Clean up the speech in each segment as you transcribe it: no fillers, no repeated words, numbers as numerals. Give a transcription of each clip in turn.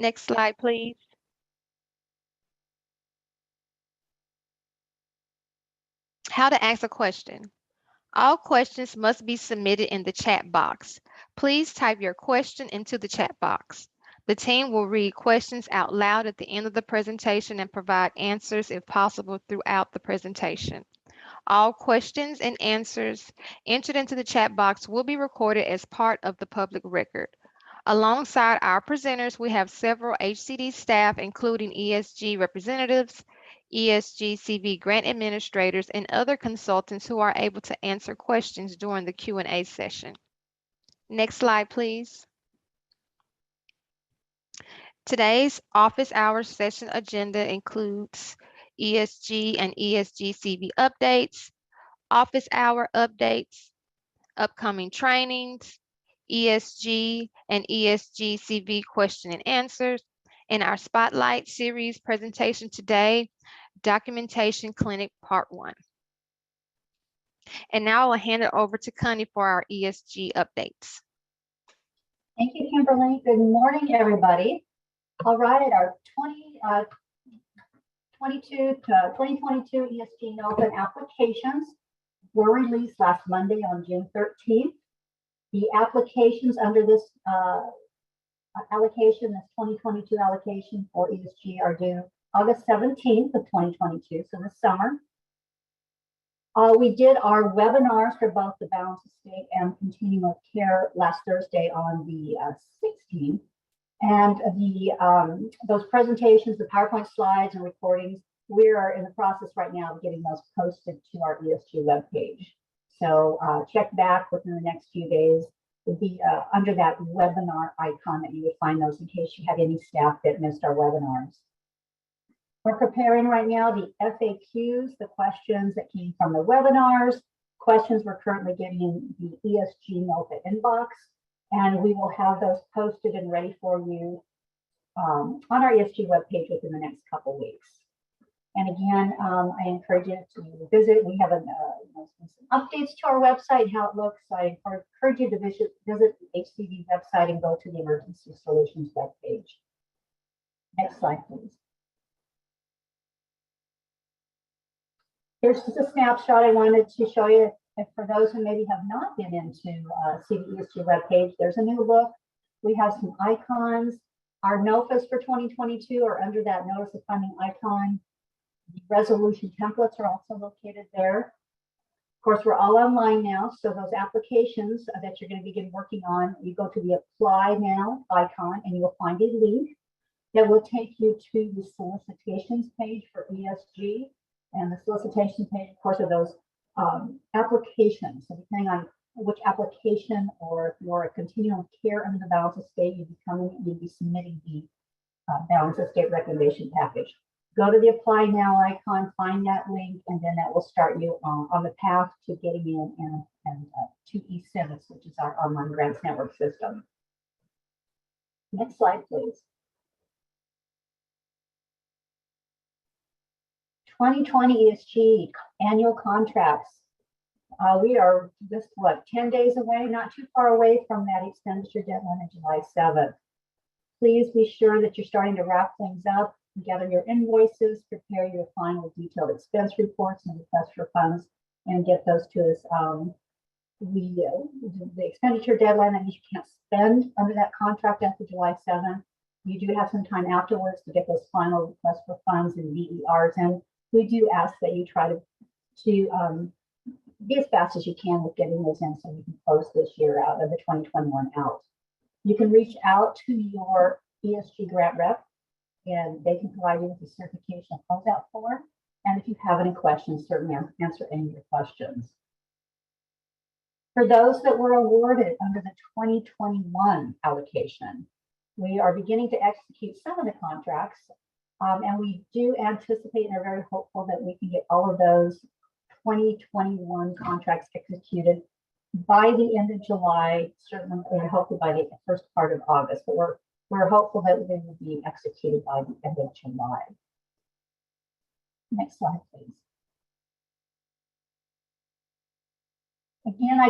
Next slide, please. How to ask a question. All questions must be submitted in the chat box. Please type your question into the chat box. The team will read questions out loud at the end of the presentation and provide answers if possible throughout the presentation. All questions and answers entered into the chat box will be recorded as part of the public record. Alongside our presenters, we have several HCD staff, including ESG representatives, ESG CV grant administrators, and other consultants who are able to answer questions during the Q&A session. Next slide, please. Today's office hours session agenda includes ESG and ESG CV updates, office hour updates, upcoming trainings, ESG and ESG CV question and answers, and our Spotlight series presentation today, Documentation Clinic Part 1. And now I'll hand it over to Connie for our ESG updates. Thank you, Kimberly. Good morning, everybody. All right, at our 2022 ESG NOPA applications were released last Monday on June 13th. The applications under this allocation, this 2022 allocation for ESG, are due August 17th of 2022, so this summer. We did our webinars for both the balance of state and continuum of care last Thursday on the 16th. And those presentations, the PowerPoint slides and recordings, we are in the process right now of getting those posted to our ESG webpage. So check back within the next few days. It would be under that webinar icon that you would find those in case you had any staff that missed our webinars. We're preparing right now the FAQs, the questions that came from the webinars, questions we're currently getting in the ESG NOPA inbox, and we will have those posted and ready for you on our ESG webpage within the next couple weeks. And again, I encourage you to visit. We have some updates to our website, how it looks. I encourage you to visit the HCD website and go to the Emergency Solutions webpage. Next slide, please. Here's just a snapshot I wanted to show you. And for those who maybe have not been into see the ESG webpage, there's a new look. We have some icons. Our NOFAs for 2022 are under that Notice of Funding icon. The resolution templates are also located there. Of course, we're all online now, so those applications that you're going to begin working on, you go to the Apply Now icon and you will find a link that will take you to the solicitations page for ESG. And the solicitation page, of course, are those applications. So depending on which application, or if you're a continuum of care under the balance of state, you'd be submitting the balance of state recommendation package. Go to the Apply Now icon, find that link, and then that will start you on the path to getting in and to eSIMS, which is our online grants network system. Next slide, please. 2020 ESG annual contracts. We are just, 10 days away, not too far away from that expenditure deadline of July 7th. Please be sure that you're starting to wrap things up, gather your invoices, prepare your final detailed expense reports and request for funds, and get those to us. The expenditure deadline, that means you can't spend under that contract after July 7th. You do have some time afterwards to get those final requests for funds and VERs, and we do ask that you try to be as fast as you can with getting those in so we can close this year out, of the 2021 out. You can reach out to your ESG grant rep and they can provide you with a certification of closeout form. And if you have any questions, certainly answer any of your questions. For those that were awarded under the 2021 allocation, we are beginning to execute some of the contracts. And we do anticipate and are very hopeful that we can get all of those 2021 contracts executed by the end of July, certainly, and hopefully by the first part of August. But we're hopeful that they will be executed by the end of July. Next slide, please. Again,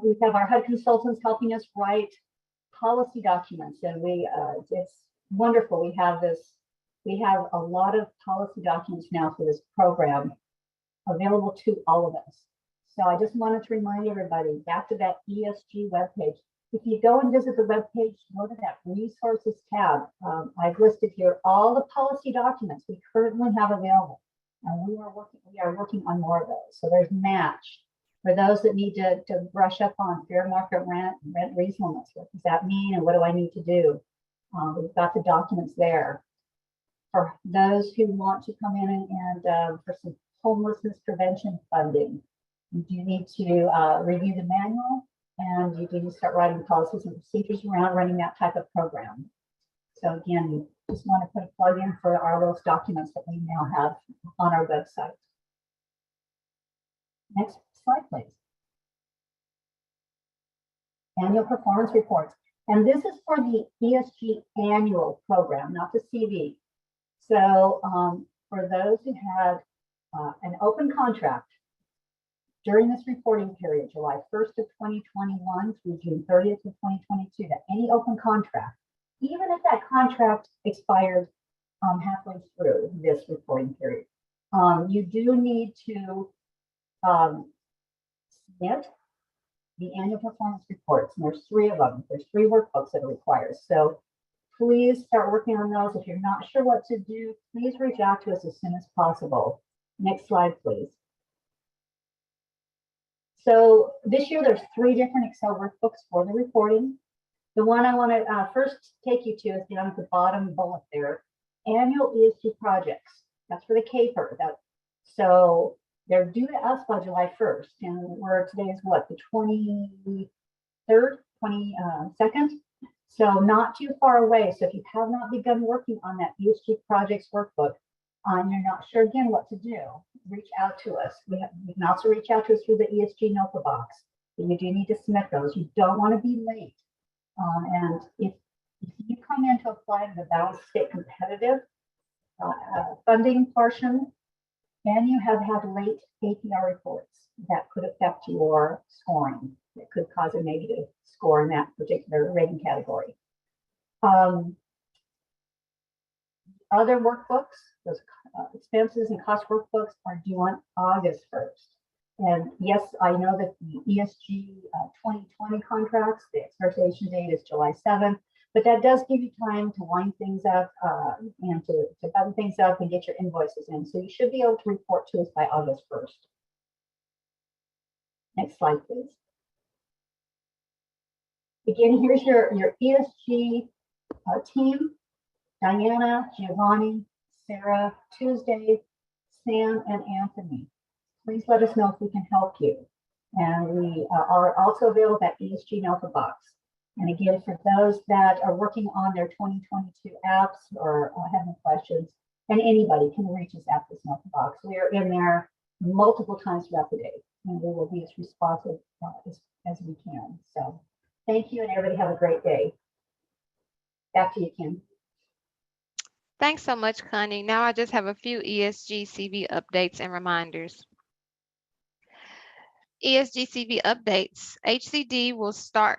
we have our HUD consultants helping us write policy documents, and it's wonderful. We have a lot of policy documents now for this program available to all of us. So I just wanted to remind everybody, back to that ESG webpage. If you go and visit the webpage, go to that resources tab. I've listed here all the policy documents we currently have available, and we are working on more of those. So there's match for those that need to brush up on fair market rent and rent reasonableness. What does that mean, and what do I need to do? We've got the documents there. For those who want to come in and for some homelessness prevention funding, you do need to review the manual, and you do need to start writing policies and procedures around running that type of program. So again, you just want to put a plug in for those documents that we now have on our website. Next slide, please. Annual performance reports. And this is for the ESG annual program, not the CV. So for those who had an open contract during this reporting period, July 1st of 2021 through June 30th of 2022, that any open contract, even if that contract expired halfway through this reporting period, you do need to submit the annual performance reports. And there's 3 of them. There's 3 workbooks that are required. So please start working on those. If you're not sure what to do, please reach out to us as soon as possible. Next slide, please. So this year, there's 3 different Excel workbooks for the reporting. The one I want to first take you to is down at the bottom bullet there, annual ESG projects. That's for the CAPER. So they're due to us by July 1st, and today is what, the 23rd, 22nd? So not too far away. So if you have not begun working on that ESG projects workbook, and you're not sure again what to do, reach out to us. You can also reach out to us through the ESG NOPA box. But you do need to submit those. You don't want to be late. And if you come in to apply to the balanced state competitive funding portion, and you have had late APR reports, that could affect your scoring. It could cause a negative score in that particular rating category. Other workbooks, those expenses and cost workbooks, are due on August 1st. And yes, I know that the ESG 2020 contracts, the expiration date is July 7th, but that does give you time to wind things up and to button things up and get your invoices in. So you should be able to report to us by August 1st. Next slide, please. Again, here's your ESG team: Diana, Giovanni, Sarah, Tuesday, Sam, and Anthony. Please let us know if we can help you. And we are also available at ESG NOPA box. And again, for those that are working on their 2022 apps or have any questions, and anybody can reach us at this NOPA box. We are in there multiple times throughout the day, and we will be as responsive as we can. So thank you, and everybody have a great day. Back to you, Kim. Thanks so much, Connie. Now I just have a few ESG CV updates and reminders. ESG CV updates. HCD will start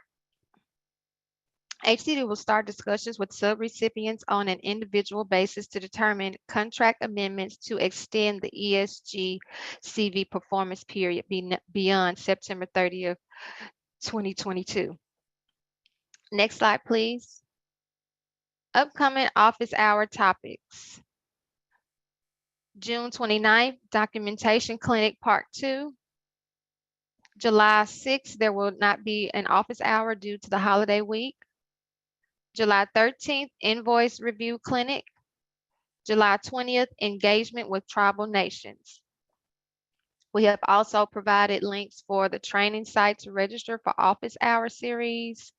discussions with subrecipients on an individual basis to determine contract amendments to extend the ESG CV performance period beyond September 30th, 2022. Next slide, please. Upcoming office hour topics. June 29th, documentation clinic part 2. July 6th, there will not be an office hour due to the holiday week. July 13th, invoice review clinic. July 20th, engagement with tribal nations. We have also provided links for the training site to register for office hour series.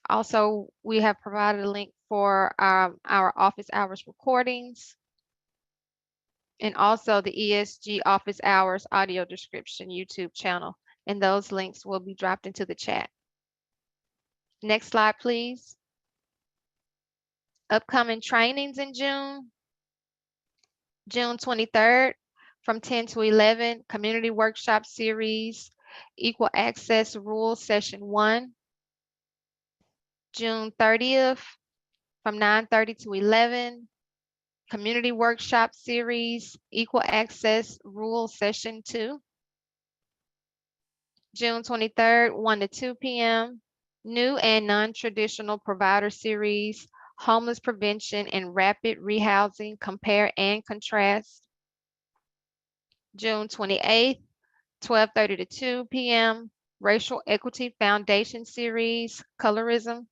Also, we have provided a link for our office hours recordings, and also the ESG office hours audio description YouTube channel. And those links will be dropped into the chat. Next slide, please. Upcoming trainings in June. June 23rd, from 10 to 11, community workshop series, equal access rules session 1. June 30th from 9:30 to 11, Community Workshop Series, Equal Access Rule Session 2. June 23rd, 1 to 2 p.m., New and Non-Traditional Provider Series, Homeless Prevention and Rapid Rehousing, Compare and Contrast. June 28th, 12:30 to 2 p.m., Racial Equity Foundation Series, Colorism.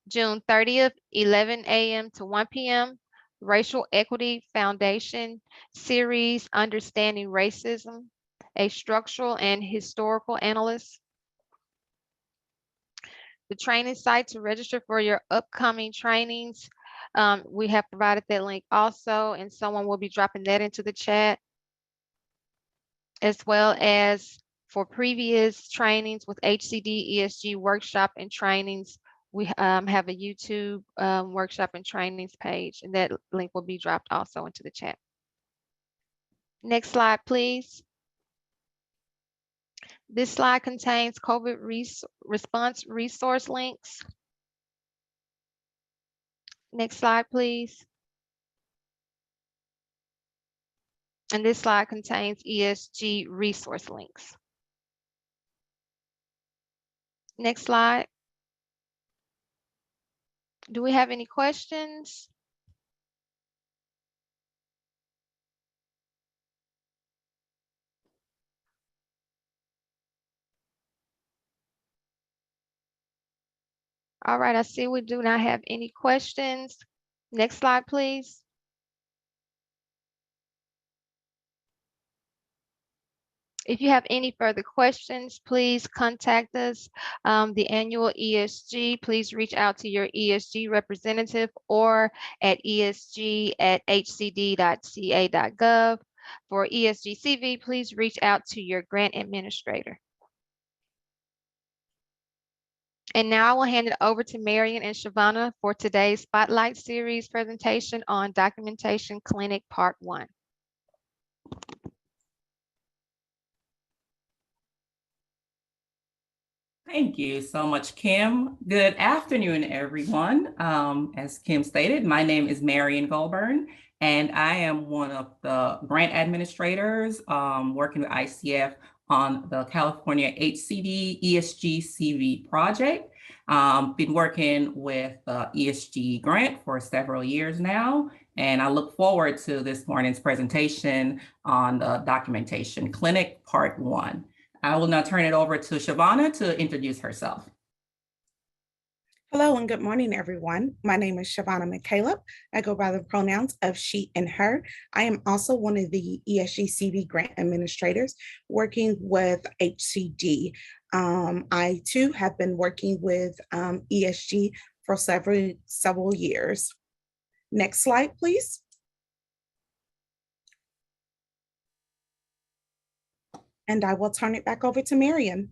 June 30th, 11 a.m. to 1 p.m., Racial Equity Foundation Series, Understanding Racism, a structural and historical analyst. The training site to register for your upcoming trainings, we have provided that link also, and someone will be dropping that into the chat, as well as for previous trainings with HCD, ESG workshop and trainings. We have a YouTube workshop and trainings page, and that link will be dropped also into the chat. Next slide, please. This slide contains COVID response resource links. Next slide, please. And this slide contains ESG resource links. Next slide. Do we have any questions? All right, I see we do not have any questions. Next slide, please. If you have any further questions, please contact us. The annual ESG, please reach out to your ESG representative or at esg@hcd.ca.gov. For ESG CV, please reach out to your grant administrator. And now I will hand it over to Marion and Shavana for today's Spotlight Series presentation on Documentation Clinic Part 1. Thank you so much, Kim. Good afternoon, everyone. As Kim stated, my name is Marion Goldburn, and I am one of the grant administrators working with ICF on the California HCD ESG CV project. Been working with the ESG grant for several years now, and I look forward to this morning's presentation on the Documentation Clinic Part 1. I will now turn it over to Shavana to introduce herself. Hello and good morning, everyone. My name is Shavana McCaleb. I go by the pronouns of she and her. I am also one of the ESG CV grant administrators working with HCD. I too have been working with ESG for several years. Next slide, please. And I will turn it back over to Marion.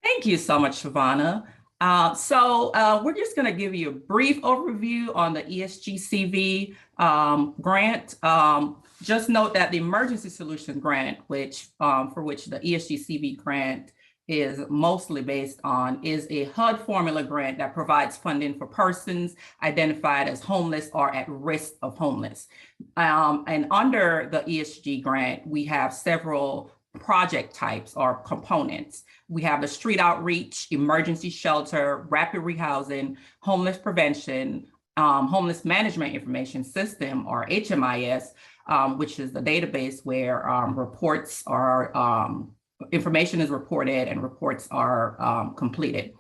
Thank you so much, Shavana. We're just going to give you a brief overview on the ESG CV grant. Just note that the Emergency Solution Grant, for which the ESG CV grant is mostly based on, is a HUD formula grant that provides funding for persons identified as homeless or at risk of homeless. And under the ESG grant, we have several project types or components. We have the street outreach, emergency shelter, rapid rehousing, homeless prevention, homeless management information system, or HMIS, which is the database where reports are, information is reported and reports are completed.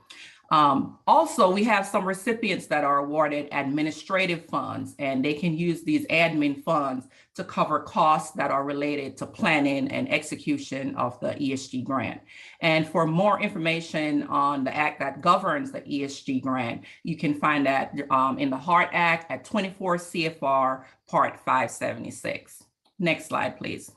Also, we have some recipients that are awarded administrative funds, and they can use these admin funds to cover costs that are related to planning and execution of the ESG grant. And for more information on the act that governs the ESG grant, you can find that in the HART Act at 24 CFR Part 576. Next slide, please.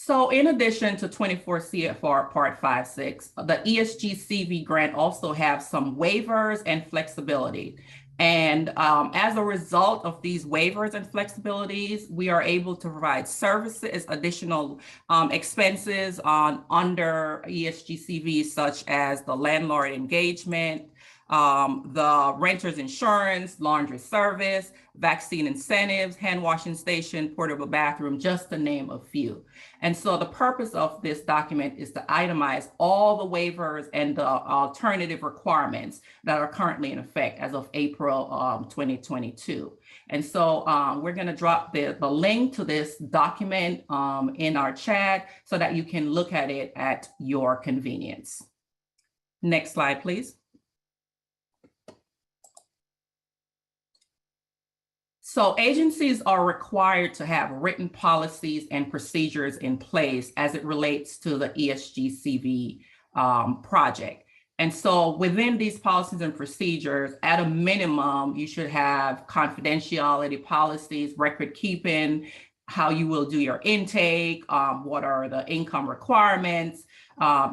So in addition to 24 CFR Part 56, the ESG CV grant also have some waivers and flexibility. And as a result of these waivers and flexibilities, we are able to provide services, additional expenses on under ESGCV, such as the landlord engagement, the renter's insurance, laundry service, vaccine incentives, hand washing station, portable bathroom, just to name a few. And so the purpose of this document is to itemize all the waivers and the alternative requirements that are currently in effect as of April 2022. And so we're going to drop the link to this document in our chat so that you can look at it at your convenience. Next slide, please. So agencies are required to have written policies and procedures in place as it relates to the ESGCV project. And so within these policies and procedures, at a minimum, you should have confidentiality policies, record keeping, how you will do your intake, what are the income requirements.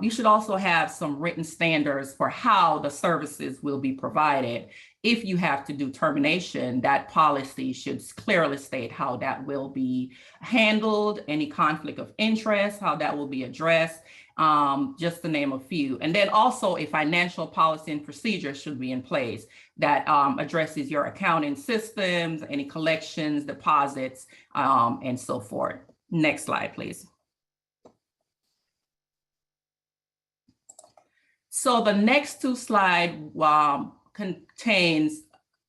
You should also have some written standards for how the services will be provided. If you have to do termination, that policy should clearly state how that will be handled, any conflict of interest, how that will be addressed, just to name a few. And then also a financial policy and procedure should be in place that addresses your accounting systems, any collections, deposits, and so forth. Next slide, please. So the next two slides contains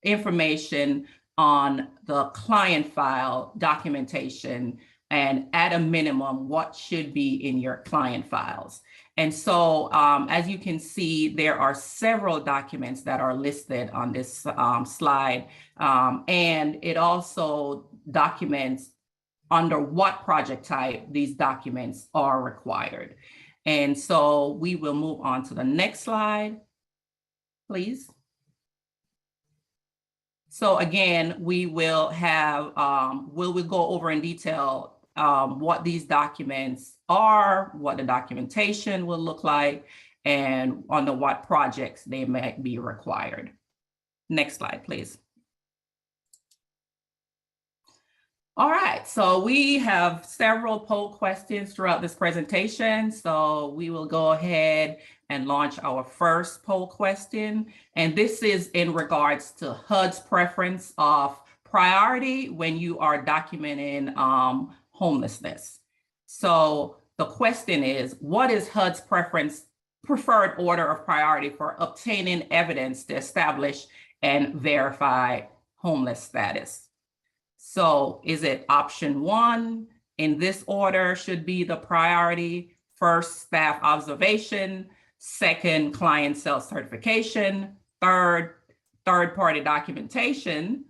information on the client file documentation and at a minimum, what should be in your client files. And so as you can see, there are several documents that are listed on this slide. And it also documents under what project type these documents are required. And so we will move on to the next slide, please. So again, we will have, we'll go over in detail what these documents are, what the documentation will look like, and under what projects they might be required. Next slide, please. All right, so we have several poll questions throughout this presentation. So we will go ahead and launch our first poll question. And this is in regards to HUD's preference of priority when you are documenting homelessness. So the question is, what is HUD's preferred order of priority for obtaining evidence to establish and verify homeless status? So is it option one, in this order should be the priority, first staff observation, second client self-certification, third-party documentation,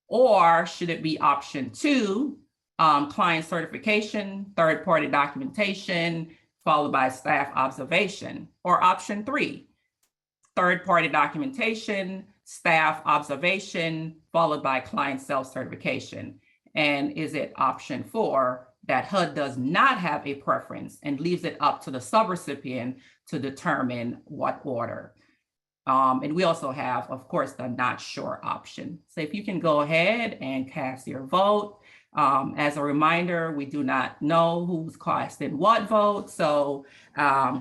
or should it be option two, client certification, third-party documentation, followed by staff observation, or option three, third-party documentation, staff observation, followed by client self-certification? And is it option four, that HUD does not have a preference and leaves it up to the subrecipient to determine what order? And we also have, of course, the not sure option. So if you can go ahead and cast your vote. As a reminder, we do not know who's casting what vote, so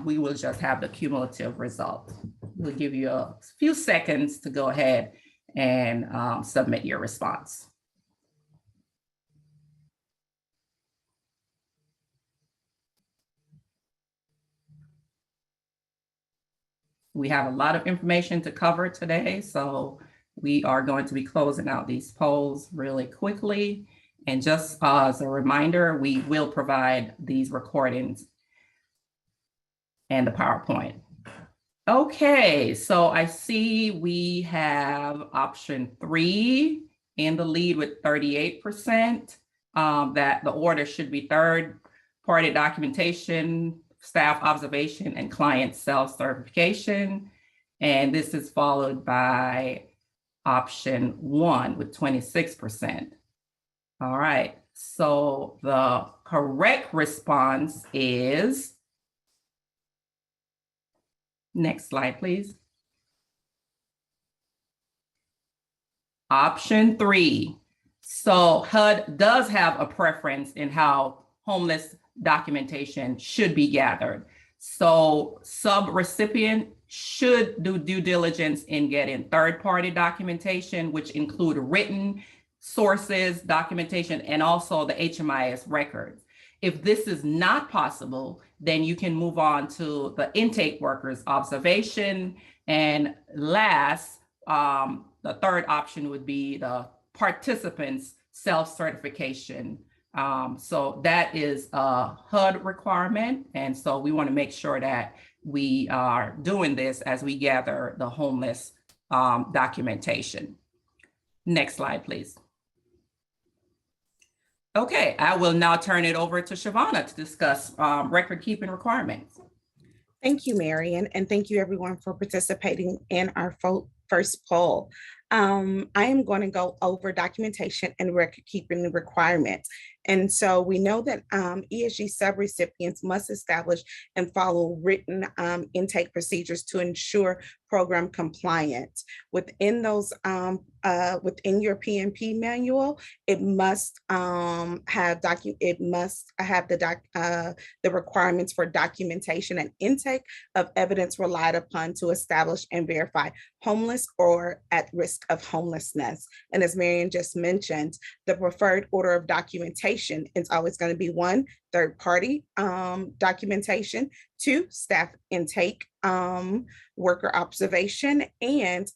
we will just have the cumulative result. We'll give you a few seconds to go ahead and submit your response. We have a lot of information to cover today, so we are going to be closing out these polls really quickly. And just as a reminder, we will provide these recordings and the PowerPoint. Okay, so I see we have option three in the lead with 38%, that the order should be third-party documentation, staff observation, and client self-certification. And this is followed by option one with 26%. All right, so the correct response is, next slide, please. Option 3. So HUD does have a preference in how homeless documentation should be gathered. So subrecipient should do due diligence in getting third-party documentation, which include written sources, documentation, and also the HMIS records. If this is not possible, then you can move on to the intake workers observation. And last, the third option would be the participants self-certification. So that is a HUD requirement. And so we want to make sure that we are doing this as we gather the homeless documentation. Next slide, please. Okay, I will now turn it over to Shavonna to discuss record keeping requirements. Thank you, Marion, and thank you everyone for participating in our first poll. I am going to go over documentation and record keeping requirements. And so we know that ESG subrecipients must establish and follow written intake procedures to ensure program compliance. Within those, within your PNP manual, it must have the requirements for documentation and intake of evidence relied upon to establish and verify homeless or at risk of homelessness. And as Marion just mentioned, the preferred order of documentation is always going to be 1, third-party documentation, 2, staff intake, worker observation, and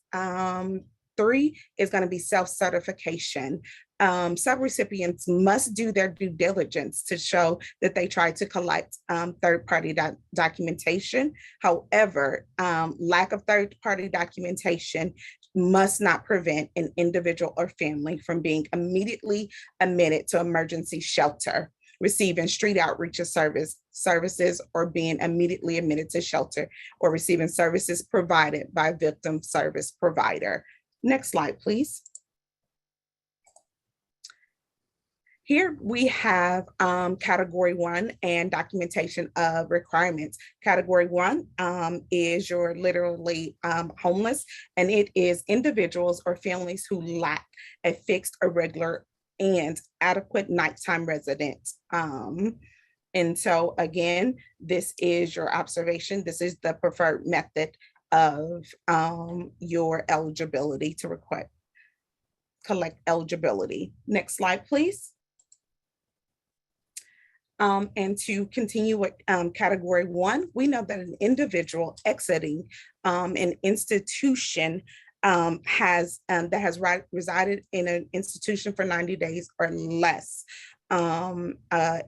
3 is going to be self-certification. Subrecipients must do their due diligence to show that they try to collect third-party documentation. However, lack of third-party documentation must not prevent an individual or family from being immediately admitted to emergency shelter, receiving street outreach services, or being immediately admitted to shelter, or receiving services provided by a victim service provider. Next slide, please. Here we have category 1 and documentation of requirements. Category 1 is your literally homeless, and it is individuals or families who lack a fixed, irregular, and adequate nighttime residence. And so again, this is your observation. This is the preferred method of your eligibility to collect eligibility. Next slide, please. And to continue with category 1, we know that an individual exiting an institution that has resided in an institution for 90 days or less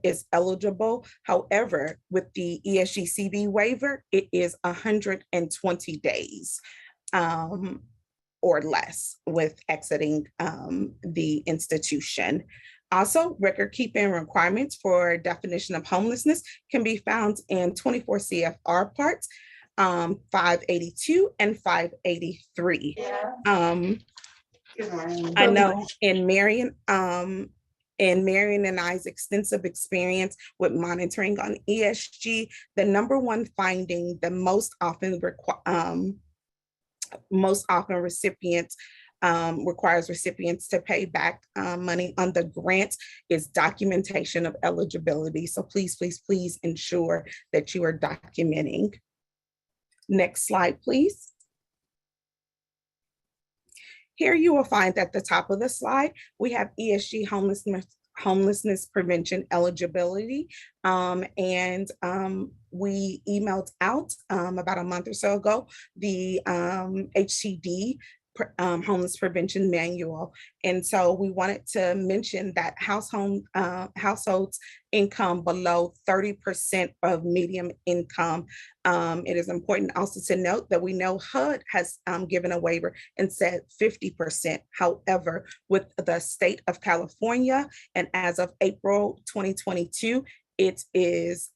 is eligible. However, with the ESG-CV waiver, it is 120 days or less with exiting the institution. Also, record keeping requirements for definition of homelessness can be found in 24 CFR parts 582 and 583. I know in Marion and I's extensive experience with monitoring on ESG, the number one finding the most often recipients requires recipients to pay back money on the grant is documentation of eligibility. So please, please, please ensure that you are documenting. Next slide, please. Here you will find at the top of the slide, we have ESG homelessness prevention eligibility. We emailed out about a month or so ago, the HCD homeless prevention manual. And so we wanted to mention that households income below 30% of median income. It is important also to note that we know HUD has given a waiver and said 50%. However, with the state of California, and as of April 2022, it is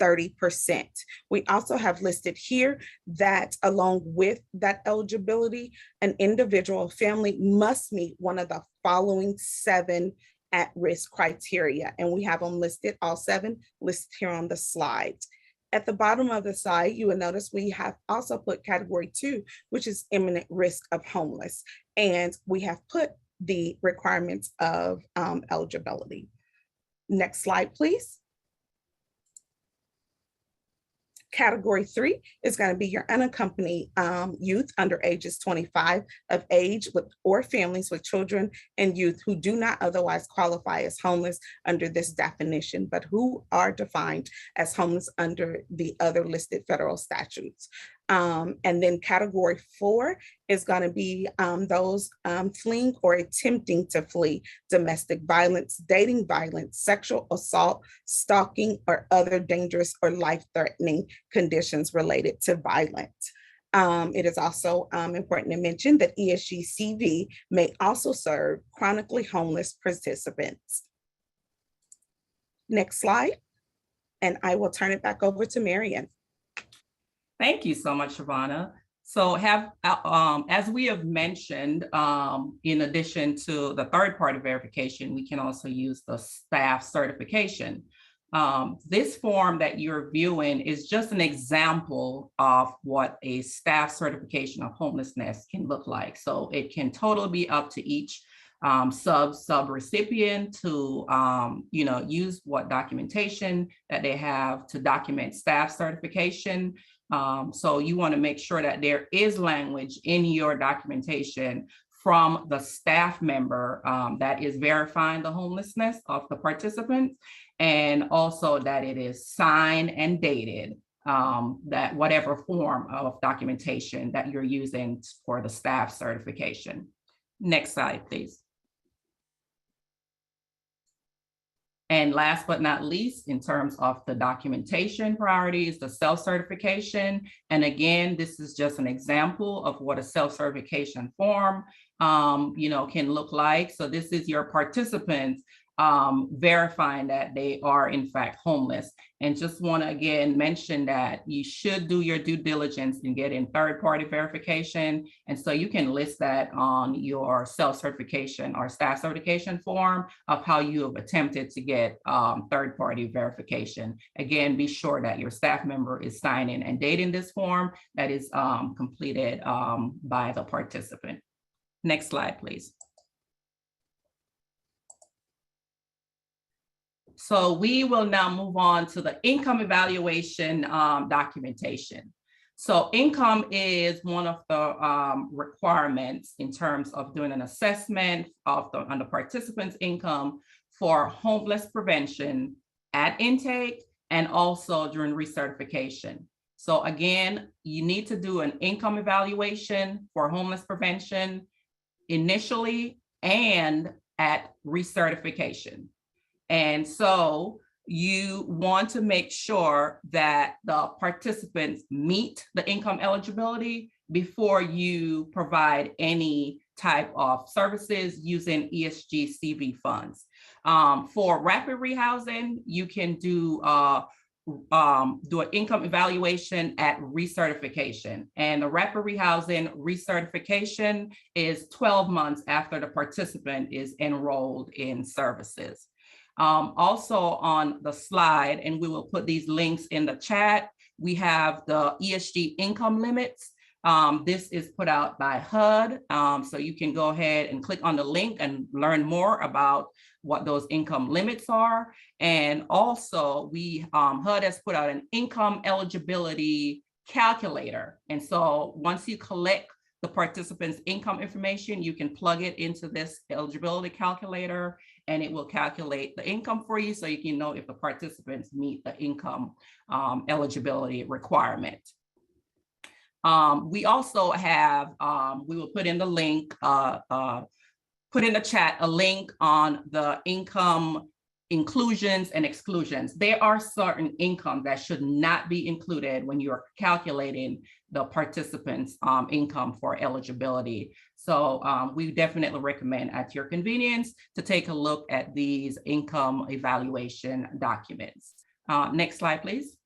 30%. We also have listed here that along with that eligibility, an individual family must meet one of the following 7 at-risk criteria. And we have them listed, all 7 listed here on the slide. At the bottom of the slide, you will notice we have also put category 2, which is imminent risk of homeless. And we have put the requirements of eligibility. Next slide, please. Category 3 is going to be your unaccompanied youth under ages 25 of age with or families with children and youth who do not otherwise qualify as homeless under this definition, but who are defined as homeless under the other listed federal statutes. And then category 4 is going to be those fleeing or attempting to flee domestic violence, dating violence, sexual assault, stalking, or other dangerous or life-threatening conditions related to violence. It is also important to mention that ESG-CV may also serve chronically homeless participants. Next slide, and I will turn it back over to Marian. Thank you so much, Shavonna. So as we have mentioned, in addition to the third-party verification, we can also use the staff certification. This form that you're viewing is just an example of what a staff certification of homelessness can look like. So it can totally be up to each sub-recipient to use what documentation that they have to document staff certification. So you want to make sure that there is language in your documentation from the staff member that is verifying the homelessness of the participants, and also that it is signed and dated, that whatever form of documentation that you're using for the staff certification. Next slide, please. And last but not least, in terms of the documentation priorities, the self-certification. And again, this is just an example of what a self-certification form can look like. So this is your participants verifying that they are in fact homeless. And just want to again mention that you should do your due diligence in getting third-party verification. And so you can list that on your self-certification or staff certification form of how you have attempted to get third-party verification. Again, be sure that your staff member is signing and dating this form that is completed by the participant. Next slide, please. So we will now move on to the income evaluation documentation. So income is one of the requirements in terms of doing an assessment of on the participant's income for homeless prevention at intake and also during recertification. So again, you need to do an income evaluation for homeless prevention initially and at recertification. And so you want to make sure that the participants meet the income eligibility before you provide any type of services using ESG CV funds. For rapid rehousing, you can do an income evaluation at recertification. And the rapid rehousing recertification is 12 months after the participant is enrolled in services. Also on the slide, and we will put these links in the chat, we have the ESG income limits. This is put out by HUD, so you can go ahead and click on the link and learn more about what those income limits are. And also HUD has put out an income eligibility calculator. And so once you collect the participant's income information, you can plug it into this eligibility calculator and it will calculate the income for you so you can know if the participants meet the income eligibility requirement. We also have, we will put in the link, put in the chat a link on the income inclusions and exclusions. There are certain income that should not be included when you're calculating the participants' income for eligibility. So we definitely recommend at your convenience to take a look at these income evaluation documents. Next slide, please.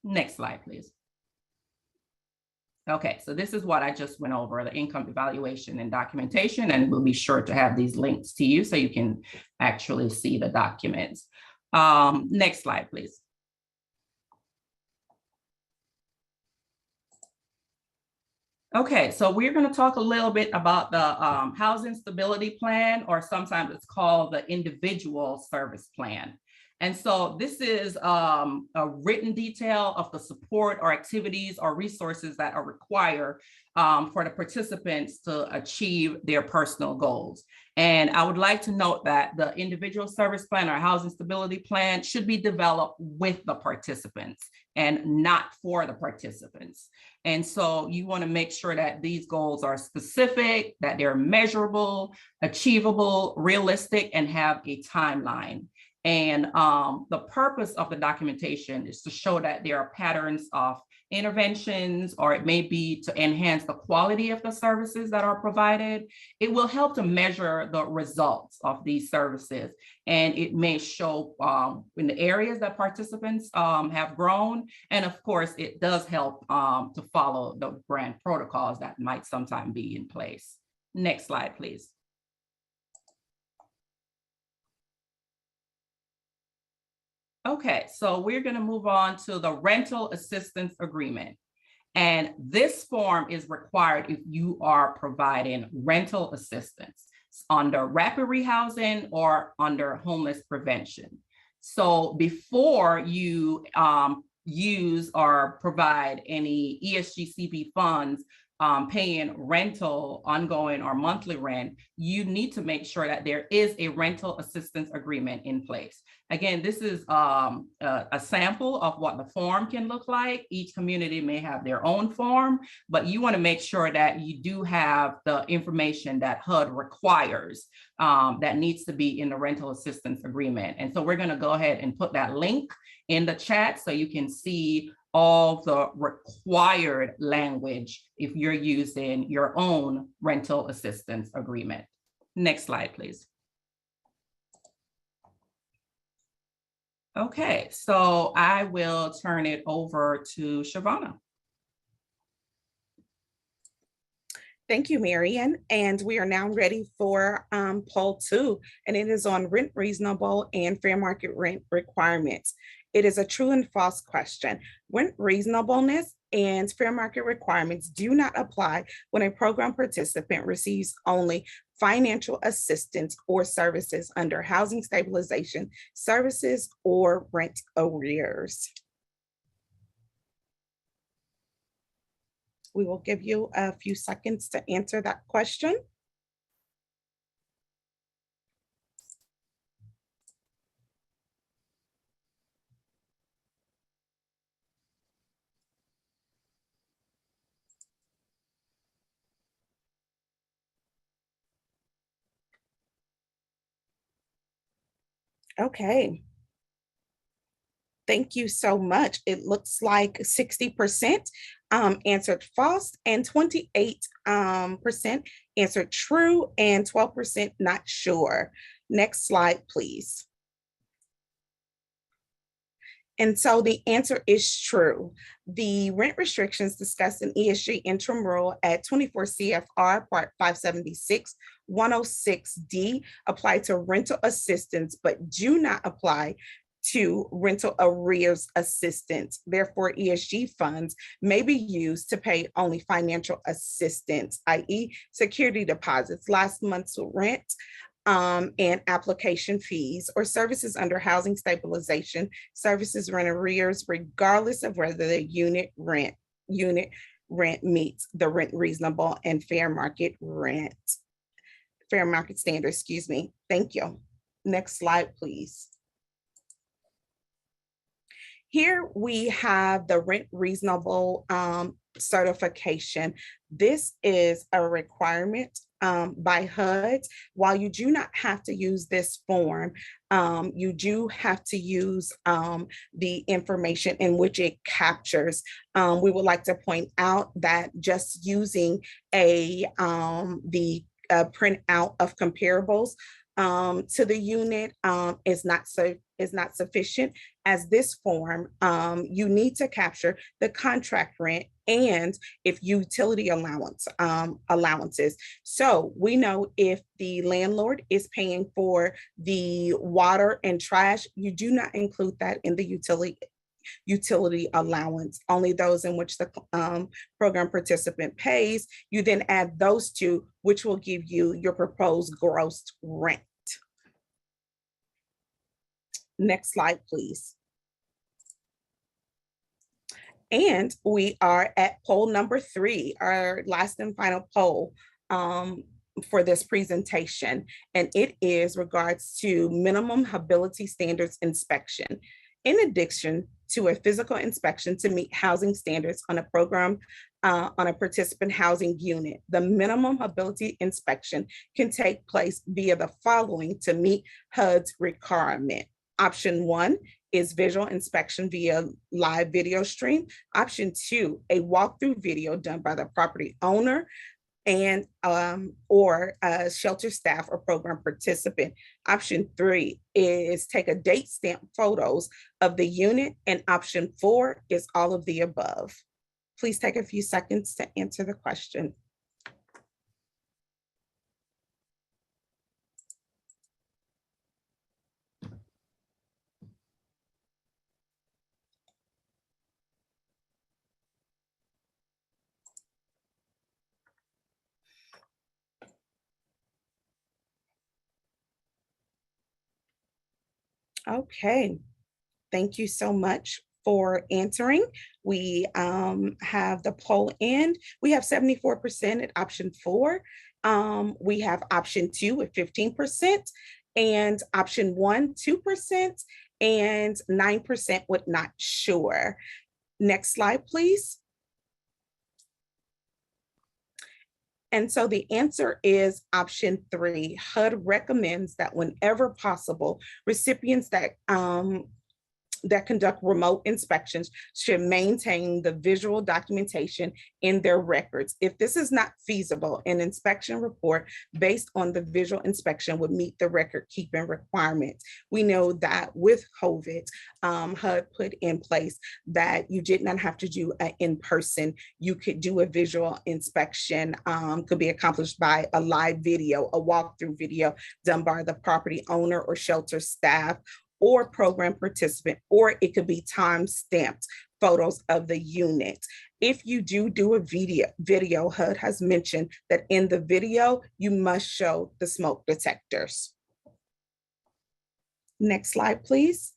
Next slide, please. Okay, so this is what I just went over, the income evaluation and documentation, and we'll be sure to have these links to you so you can actually see the documents. Next slide, please. Okay, so we're going to talk a little bit about the housing stability plan, or sometimes it's called the individual service plan. And so this is a written detail of the support or activities or resources that are required for the participants to achieve their personal goals. And I would like to note that the individual service plan or housing stability plan should be developed with the participants and not for the participants. And so you want to make sure that these goals are specific, that they're measurable, achievable, realistic, and have a timeline. And the purpose of the documentation is to show that there are patterns of interventions, or it may be to enhance the quality of the services that are provided. It will help to measure the results of these services, and it may show in the areas that participants have grown. And of course, it does help to follow the grant protocols that might sometimes be in place. Next slide, please. Okay, so we're going to move on to the rental assistance agreement. And this form is required if you are providing rental assistance under rapid rehousing or under homeless prevention. So before you use or provide any ESGCB funds paying rental, ongoing or monthly rent, you need to make sure that there is a rental assistance agreement in place. Again, this is a sample of what the form can look like. Each community may have their own form, but you want to make sure that you do have the information that HUD requires that needs to be in the rental assistance agreement. And so we're going to go ahead and put that link in the chat so you can see all the required language if you're using your own rental assistance agreement. Next slide, please. Okay, so I will turn it over to Shavana. Thank you, Marian. And we are now ready for poll 2, and it is on rent reasonable and fair market rent requirements. It is a true and false question. Rent reasonableness and fair market requirements do not apply when a program participant receives only financial assistance or services under housing stabilization services or rent arrears. We will give you a few seconds to answer that question. Okay. Thank you so much. It looks like 60% answered false, and 28% answered true, and 12% not sure. Next slide, please. And so the answer is true. The rent restrictions discussed in ESG interim rule at 24 CFR Part 576 106D apply to rental assistance, but do not apply to rental arrears assistance. Therefore, ESG funds may be used to pay only financial assistance, i.e. security deposits, last month's rent, and application fees, or services under housing stabilization, services rent arrears, regardless of whether the unit rent meets the rent reasonable and fair market standard, excuse me. Thank you. Next slide, please. Here we have the rent reasonable certification. This is a requirement by HUD. While you do not have to use this form, you do have to use the information in which it captures. We would like to point out that just using the printout of comparables to the unit is not sufficient. As this form, you need to capture the contract rent and if utility allowances. So we know if the landlord is paying for the water and trash, you do not include that in the utility allowance, only those in which the program participant pays. You then add those two, which will give you your proposed gross rent. Next slide, please. And we are at poll number 3, our last and final poll for this presentation. And it is regards to minimum habitability standards inspection. In addition to a physical inspection to meet housing standards on a program, on a participant housing unit, the minimum habitability inspection can take place via the following to meet HUD's requirement. Option 1 is visual inspection via live video stream. Option 2, a walkthrough video done by the property owner and or shelter staff or program participant. Option 3 is take a date stamp photos of the unit, and option 4 is all of the above. Please take a few seconds to answer the question. Okay, thank you so much for answering. We have the poll in. We have 74% at option 4. We have option 2 at 15%, and option 1, 2%, and 9% with not sure. Next slide, please. And so the answer is option 3. HUD recommends that whenever possible, recipients that conduct remote inspections should maintain the visual documentation in their records. If this is not feasible, an inspection report based on the visual inspection would meet the record keeping requirements. We know that with COVID, HUD put in place that you did not have to do an in-person. You could do a visual inspection, could be accomplished by a live video, a walkthrough video done by the property owner or shelter staff or program participant, or it could be time-stamped photos of the unit. If you do a video, HUD has mentioned that in the video, you must show the smoke detectors. Next slide, please.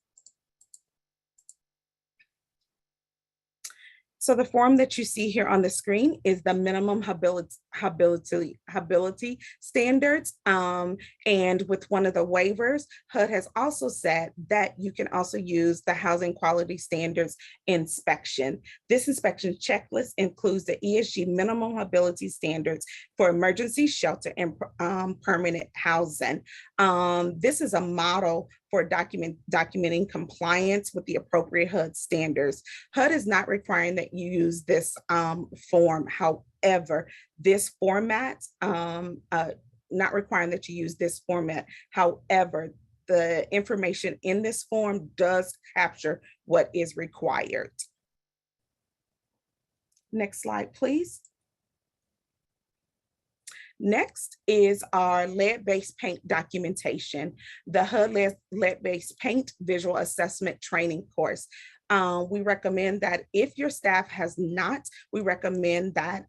So the form that you see here on the screen is the minimum habitability standards. And with one of the waivers, HUD has also said that you can also use the housing quality standards inspection. This inspection checklist includes the ESG minimum habitability standards for emergency shelter and permanent housing. This is a model for documenting compliance with the appropriate HUD standards. HUD is not requiring that you use this form. However, this format, not requiring that you use this format. However, the information in this form does capture what is required. Next slide, please. Next is our lead-based paint documentation, the HUD lead-based paint visual assessment training course. We recommend that if your staff has not, we recommend that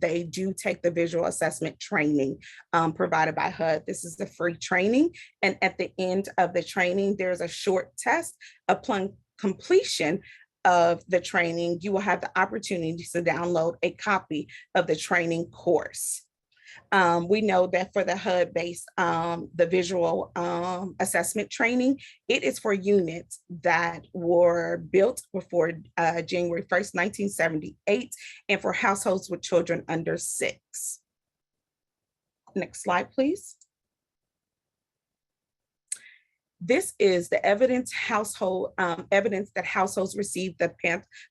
they do take the visual assessment training provided by HUD. This is the free training. And at the end of the training, there's a short test. Upon completion of the training, you will have the opportunity to download a copy of the training course. We know that for the HUD-based, the visual assessment training, it is for units that were built before January 1st, 1978, and for households with children under 6. Next slide, please. This is the evidence that households receive the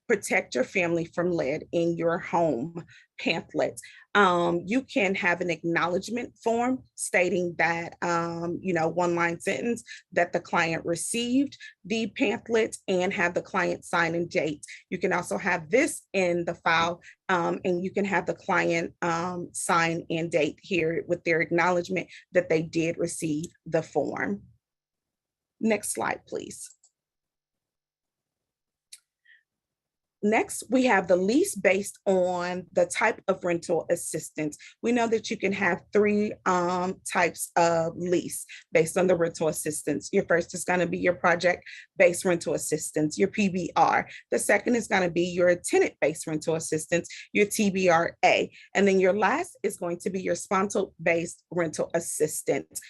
Protect Your Family from Lead in Your Home pamphlet. You can have an acknowledgement form stating that, one-line sentence that the client received the pamphlet and have the client sign and date. You can also have this in the file, and you can have the client sign and date here with their acknowledgement that they did receive the form. Next slide, please. Next, we have the lease based on the type of rental assistance. We know that you can have three types of lease based on the rental assistance. Your first is going to be your project-based rental assistance, your PBR. The second is going to be your tenant-based rental assistance, your TBRA. And then your last is going to be your sponsor-based rental assistance.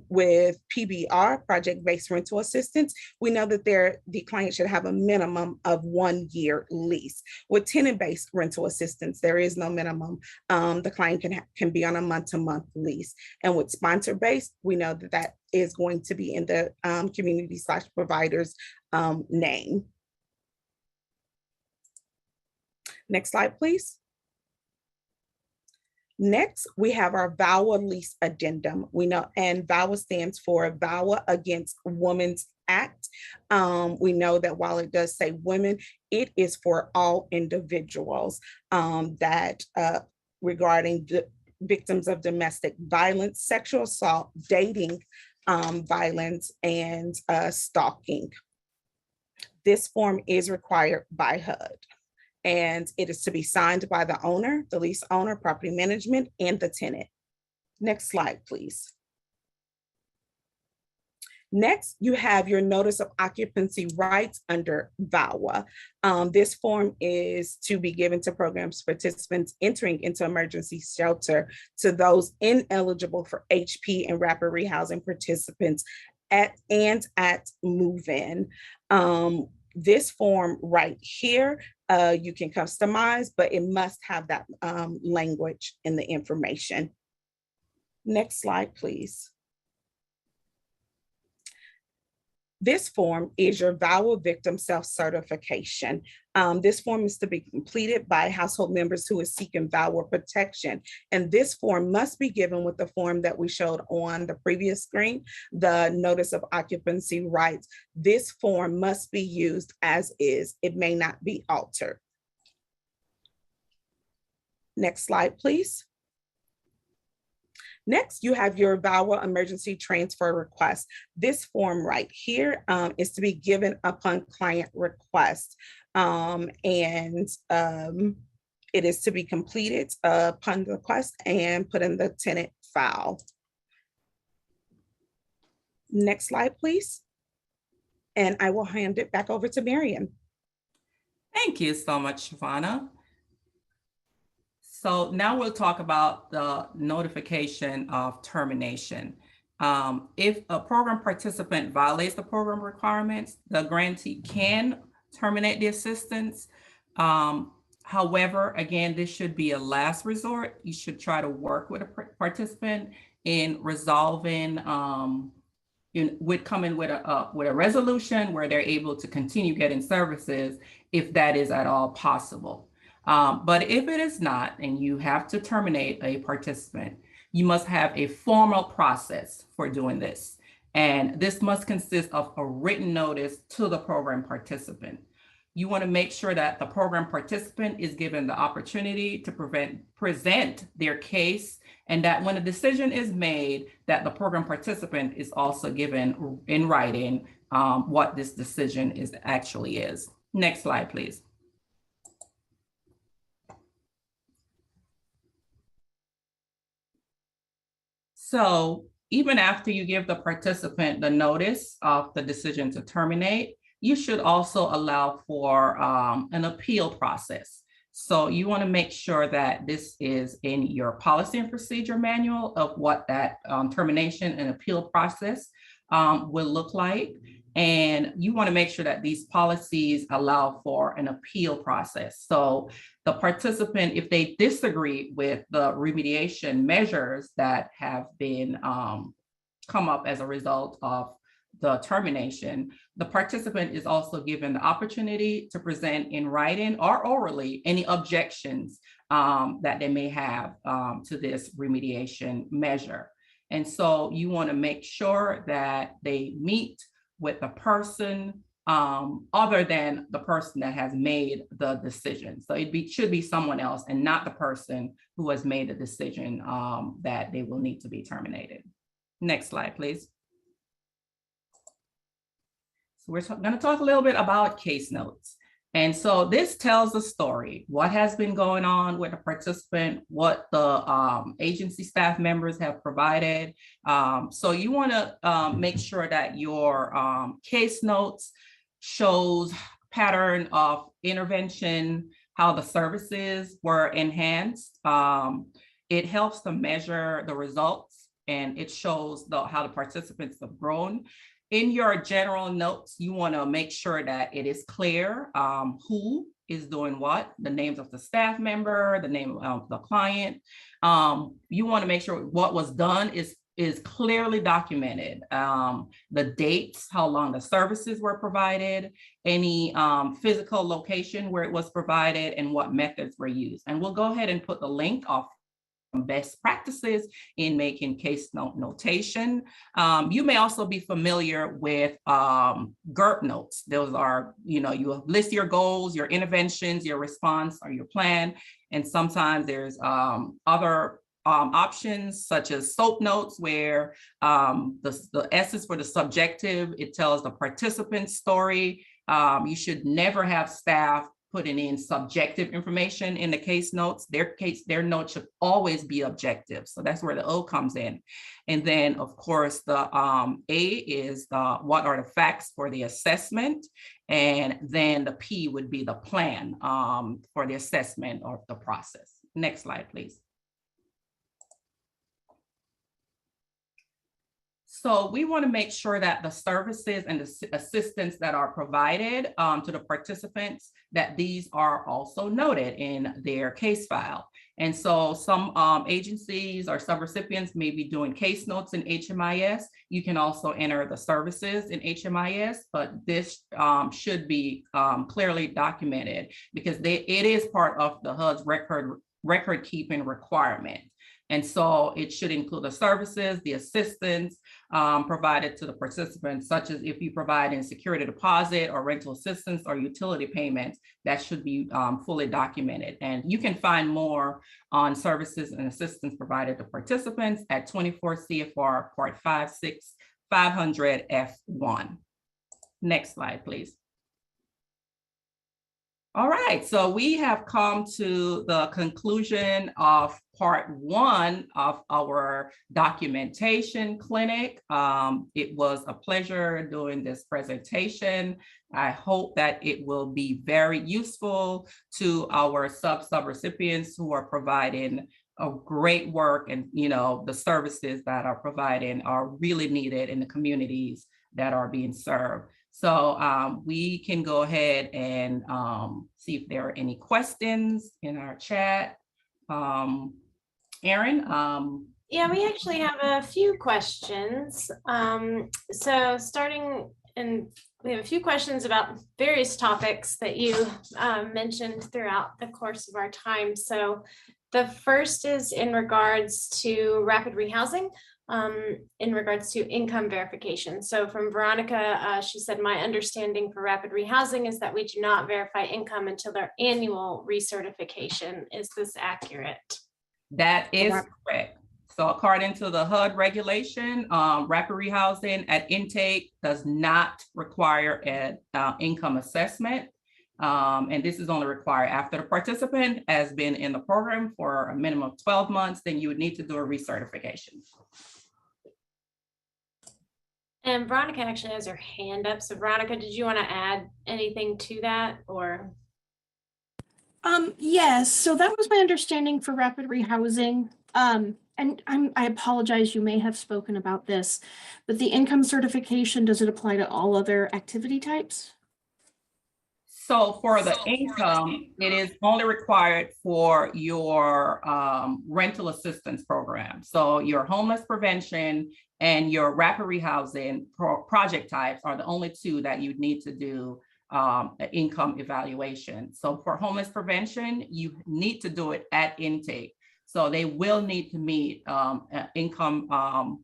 With PBR, project-based rental assistance, we know that the client should have a minimum of 1 year lease. With tenant-based rental assistance, there is no minimum. The client can be on a month-to-month lease. And with sponsor-based, we know that that is going to be in the community/provider's name. Next slide, please. Next, we have our VAWA lease addendum. We know, and VAWA stands for VAWA Against Women's Act. We know that while it does say women, it is for all individuals that regarding the victims of domestic violence, sexual assault, dating violence, and stalking. This form is required by HUD. And it is to be signed by the owner, the lease owner, property management, and the tenant. Next slide, please. Next, you have your notice of occupancy rights under VAWA. This form is to be given to programs participants entering into emergency shelter, to those ineligible for HP and rapid rehousing participants at move-in. This form right here, you can customize, but it must have that language in the information. Next slide, please. This form is your VAWA victim self-certification. This form is to be completed by household members who is seeking VAWA protection. And this form must be given with the form that we showed on the previous screen, the notice of occupancy rights. This form must be used as is. It may not be altered. Next slide, please. Next, you have your VAWA emergency transfer request. This form right here is to be given upon client request. It is to be completed upon request and put in the tenant file. Next slide, please. And I will hand it back over to Marian. Thank you so much, Shavonna. So now we'll talk about the notification of termination. If a program participant violates the program requirements, the grantee can terminate the assistance. However, again, this should be a last resort. You should try to work with a participant in resolving, coming with a resolution where they're able to continue getting services if that is at all possible. But if it is not, and you have to terminate a participant, you must have a formal process for doing this. And this must consist of a written notice to the program participant. You want to make sure that the program participant is given the opportunity to present their case, and that when a decision is made, that the program participant is also given in writing what this decision actually is. Next slide, please. So even after you give the participant the notice of the decision to terminate, you should also allow for an appeal process. So you want to make sure that this is in your policy and procedure manual of what that termination and appeal process will look like. And you want to make sure that these policies allow for an appeal process. So the participant, if they disagree with the remediation measures that have been come up as a result of the termination, the participant is also given the opportunity to present in writing or orally any objections that they may have to this remediation measure. And so you want to make sure that they meet with the person other than the person that has made the decision. So should be someone else and not the person who has made the decision that they will need to be terminated. Next slide, please. So we're going to talk a little bit about case notes. And so this tells the story, what has been going on with the participant, what the agency staff members have provided. So you want to make sure that your case notes shows pattern of intervention, how the services were enhanced. It helps to measure the results, and it shows how the participants have grown. In your general notes, you want to make sure that it is clear who is doing what, the names of the staff member, the name of the client. You want to make sure what was done is clearly documented. The dates, how long the services were provided, any physical location where it was provided, and what methods were used. And we'll go ahead and put the link of best practices in making case note notation. You may also be familiar with GURP notes. Those are, you list your goals, your interventions, your response, or your plan. And sometimes there's other options such as SOAP notes, where the S is for the subjective. It tells the participant's story. You should never have staff putting in subjective information in the case notes. Their notes should always be objective. So that's where the O comes in. And then of course the A is what are the facts for the assessment. And then the P would be the plan for the assessment of the process. Next slide, please. So we want to make sure that the services and the assistance that are provided to the participants, that these are also noted in their case file. And so some agencies or subrecipients may be doing case notes in HMIS. You can also enter the services in HMIS, but this should be clearly documented because it is part of the HUD's record keeping requirement. And so it should include the services, the assistance provided to the participants, such as if you provide in security deposit or rental assistance or utility payments, that should be fully documented. And you can find more on services and assistance provided to participants at 24 CFR Part 500 F1. Next slide, please. All right, so we have come to the conclusion of part 1 of our documentation clinic. It was a pleasure doing this presentation. I hope that it will be very useful to our sub-recipients who are providing a great work, and the services that are providing are really needed in the communities that are being served. So we can go ahead and see if there are any questions in our chat. Erin? Yeah, we actually have a few questions. So starting, and we have a few questions about various topics that you mentioned throughout the course of our time. So the first is in regards to rapid rehousing. In regards to income verification. So from Veronica, she said, my understanding for rapid rehousing is that we do not verify income until their annual recertification. Is this accurate? That is correct. So according to the HUD regulation, rapid rehousing at intake does not require an income assessment. And this is only required after the participant has been in the program for a minimum of 12 months, then you would need to do a recertification. And Veronica actually has her hand up. So Veronica, did you want to add anything to that, or? Yes, so that was my understanding for rapid rehousing. And I apologize, you may have spoken about this, but the income certification, does it apply to all other activity types? So for the income, it is only required for your rental assistance program. So your homeless prevention and your rapid rehousing project types are the only two that you need to do an income evaluation. So for homeless prevention, you need to do it at intake. So they will need to meet an income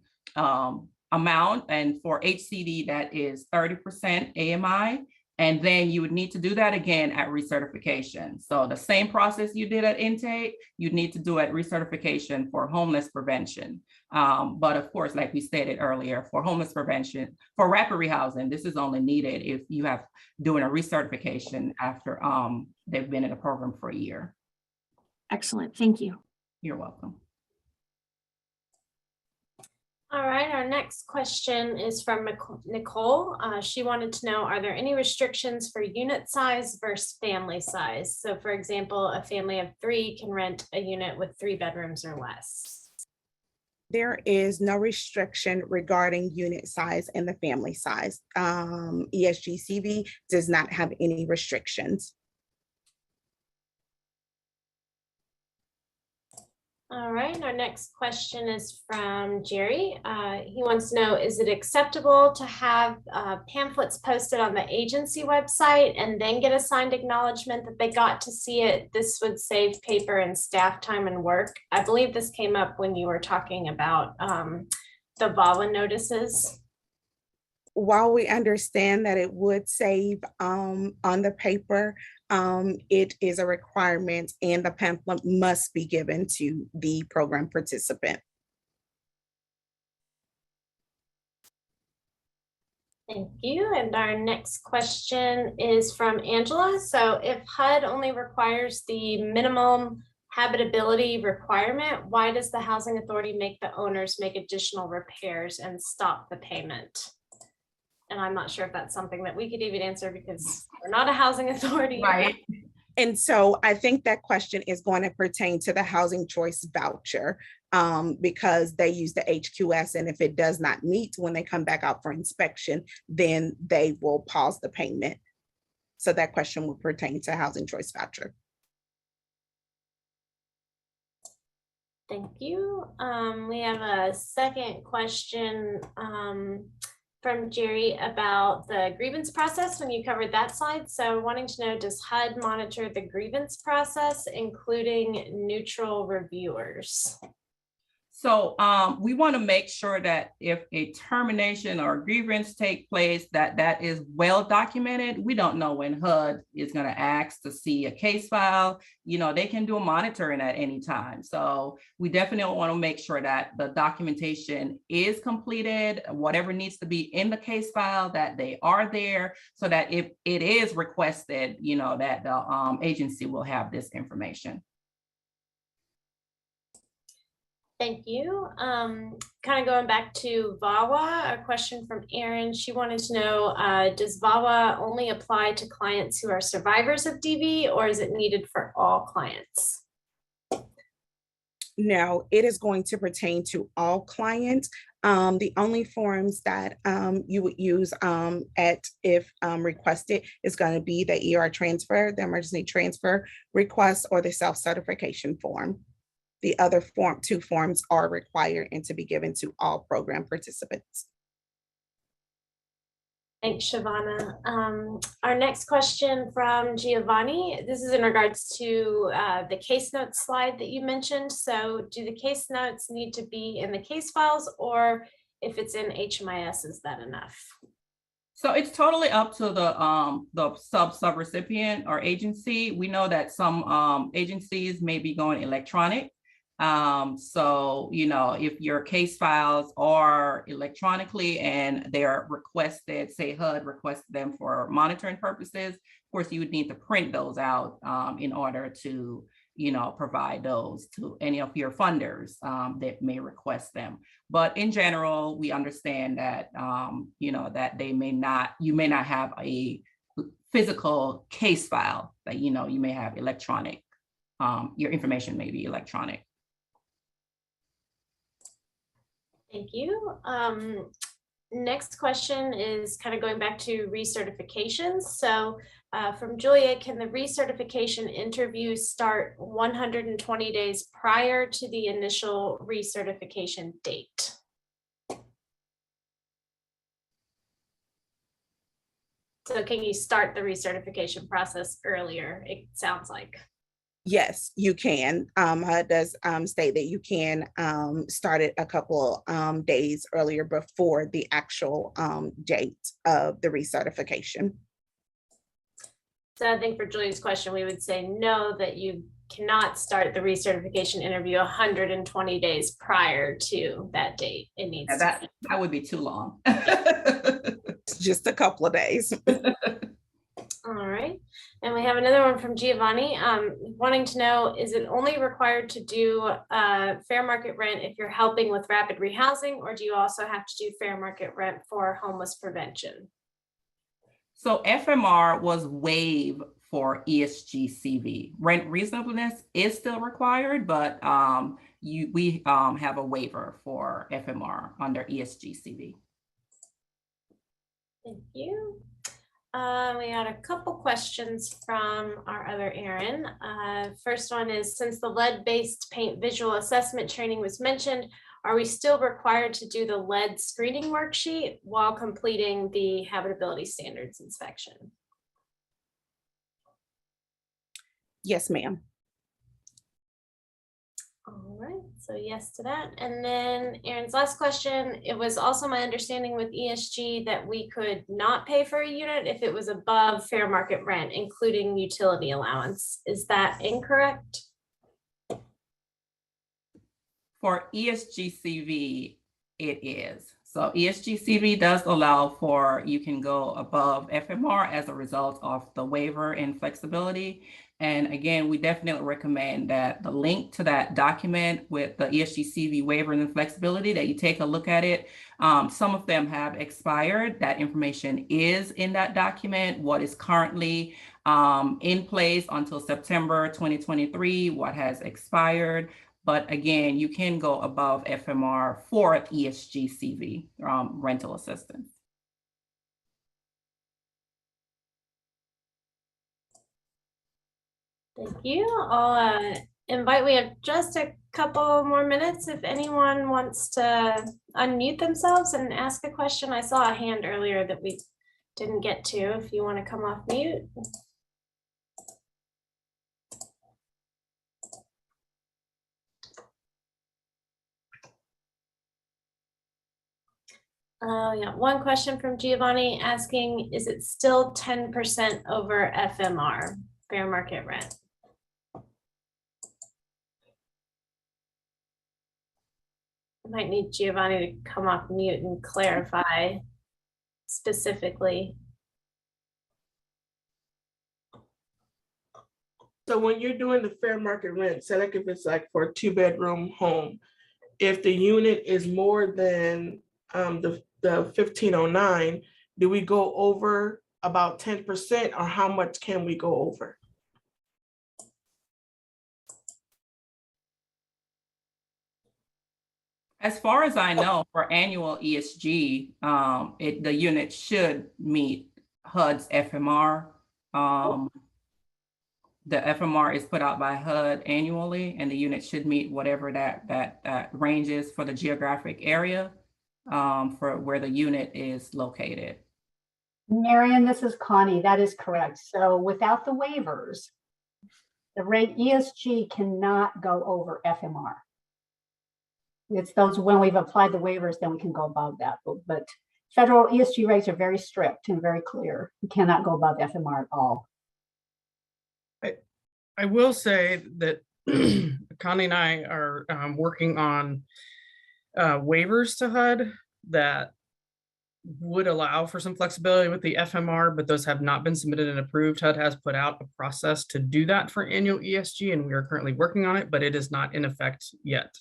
amount, and for HCD that is 30% AMI. And then you would need to do that again at recertification. So the same process you did at intake, you'd need to do at recertification for homeless prevention. But of course, like we stated earlier, for homeless prevention, for rapid rehousing, this is only needed if you have doing a recertification after they've been in a program for a year. Excellent, thank you. You're welcome. All right, our next question is from Nicole. She wanted to know, are there any restrictions for unit size versus family size? So for example, a family of 3 can rent a unit with 3 bedrooms or less. There is no restriction regarding unit size and the family size. ESGCV does not have any restrictions. All right, our next question is from Jerry. He wants to know, is it acceptable to have pamphlets posted on the agency website and then get a signed acknowledgement that they got to see it? This would save paper and staff time and work. I believe this came up when you were talking about the VAWA notices. While we understand that it would save on the paper, it is a requirement and the pamphlet must be given to the program participant. Thank you. And our next question is from Angela. So if HUD only requires the minimum habitability requirement, why does the housing authority make the owners make additional repairs and stop the payment? And I'm not sure if that's something that we could even answer because we're not a housing authority. Right. And so I think that question is going to pertain to the housing choice voucher because they use the HQS, and if it does not meet when they come back out for inspection, then they will pause the payment. So that question will pertain to housing choice voucher. Thank you. We have a second question from Jerry about the grievance process when you covered that slide. So wanting to know, does HUD monitor the grievance process, including neutral reviewers? So we want to make sure that if a termination or grievance take place, that is well documented. We don't know when HUD is going to ask to see a case file. You know, they can do a monitoring at any time. So we definitely want to make sure that the documentation is completed, whatever needs to be in the case file, that they are there, so that if it is requested, you know, that the agency will have this information. Thank you. Kind of going back to VAWA, a question from Erin. She wanted to know, does VAWA only apply to clients who are survivors of DV, or is it needed for all clients? No, it is going to pertain to all clients. The only forms that you would use if requested is going to be the ER transfer, the emergency transfer request, or the self-certification form. The other two forms are required and to be given to all program participants. Thanks, Shavana. Our next question from Giovanni. This is in regards to the case notes slide that you mentioned. So do the case notes need to be in the case files, or if it's in HMIS, is that enough? So it's totally up to the sub-recipient or agency. We know that some agencies may be going electronic. So, you know, if your case files are electronically and they're requested, say HUD requested them for monitoring purposes, of course, you would need to print those out in order to, you know, provide those to any of your funders that may request them. But in general, we understand that, you know, that you may not have a physical case file, that, you know, you may have electronic, your information may be electronic. Thank you. Next question is kind of going back to recertifications. So from Julia, can the recertification interview start 120 days prior to the initial recertification date? So can you start the recertification process earlier? It sounds like. Yes, you can. It does state that you can start it a couple days earlier before the actual date of the recertification. So I think for Julie's question, we would say no, that you cannot start the recertification interview 120 days prior to that date. It needs that would be too long. Just a couple of days. All right. And we have another one from Giovanni wanting to know, is it only required to do fair market rent if you're helping with rapid rehousing, or do you also have to do fair market rent for homeless prevention? So FMR was waived for ESG-CV. Rent reasonableness is still required, but we have a waiver for FMR under ESG-CV. Thank you. We had a couple questions from our other Erin. First one is, since the lead-based paint visual assessment training was mentioned, are we still required to do the lead screening worksheet while completing the habitability standards inspection? Yes, ma'am. All right, so yes to that. And then Erin's last question, it was also my understanding with ESG that we could not pay for a unit if it was above fair market rent, including utility allowance. Is that incorrect? For ESG-CV, it is. So ESG-CV does allow for, you can go above FMR as a result of the waiver and flexibility. And again, we definitely recommend that the link to that document with the ESG-CV waiver and flexibility, that you take a look at it. Some of them have expired. That information is in that document. What is currently in place until September 2023, what has expired. But again, you can go above FMR for ESG-CV rental assistance. Thank you. I'll invite, we have just a couple more minutes if anyone wants to unmute themselves and ask a question. I saw a hand earlier that we didn't get to. If you want to come off mute. Yeah, one question from Giovanni asking, is it still 10% over FMR, fair market rent? I might need Giovanni to come off mute and clarify specifically. So when you're doing the fair market rent, say like if it's like for a 2-bedroom home, if the unit is more than the 1509, do we go over about 10%, or how much can we go over? As far as I know, for annual ESG, the unit should meet HUD's FMR. The FMR is put out by HUD annually, and the unit should meet whatever that range is for the geographic area for where the unit is located. Marion, this is Connie. That is correct. So without the waivers, the rate ESG cannot go over FMR. It's those when we've applied the waivers, then we can go above that. But federal ESG rates are very strict and very clear. You cannot go above FMR at all. I will say that Connie and I are working on waivers to HUD that would allow for some flexibility with the FMR, but those have not been submitted and approved. HUD has put out a process to do that for annual ESG, and we are currently working on it, but it is not in effect yet.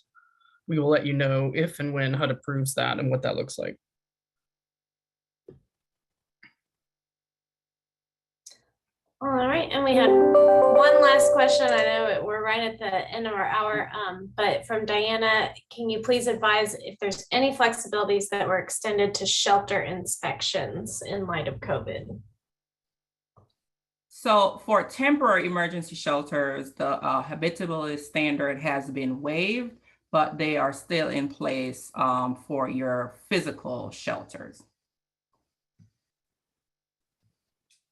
We will let you know if and when HUD approves that and what that looks like. All right, and we have one last question. I know we're right at the end of our hour, but from Diana, can you please advise if there's any flexibilities that were extended to shelter inspections in light of COVID? So for temporary emergency shelters, the habitability standard has been waived, but they are still in place for your physical shelters.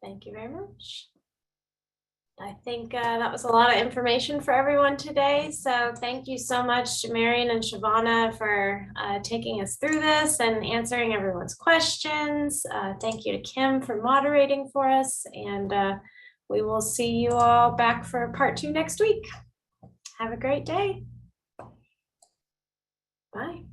Thank you very much. I think that was a lot of information for everyone today. So thank you so much to Marion and Shavana for taking us through this and answering everyone's questions. Thank you to Kim for moderating for us. And we will see you all back for part 2 next week. Have a great day. Bye.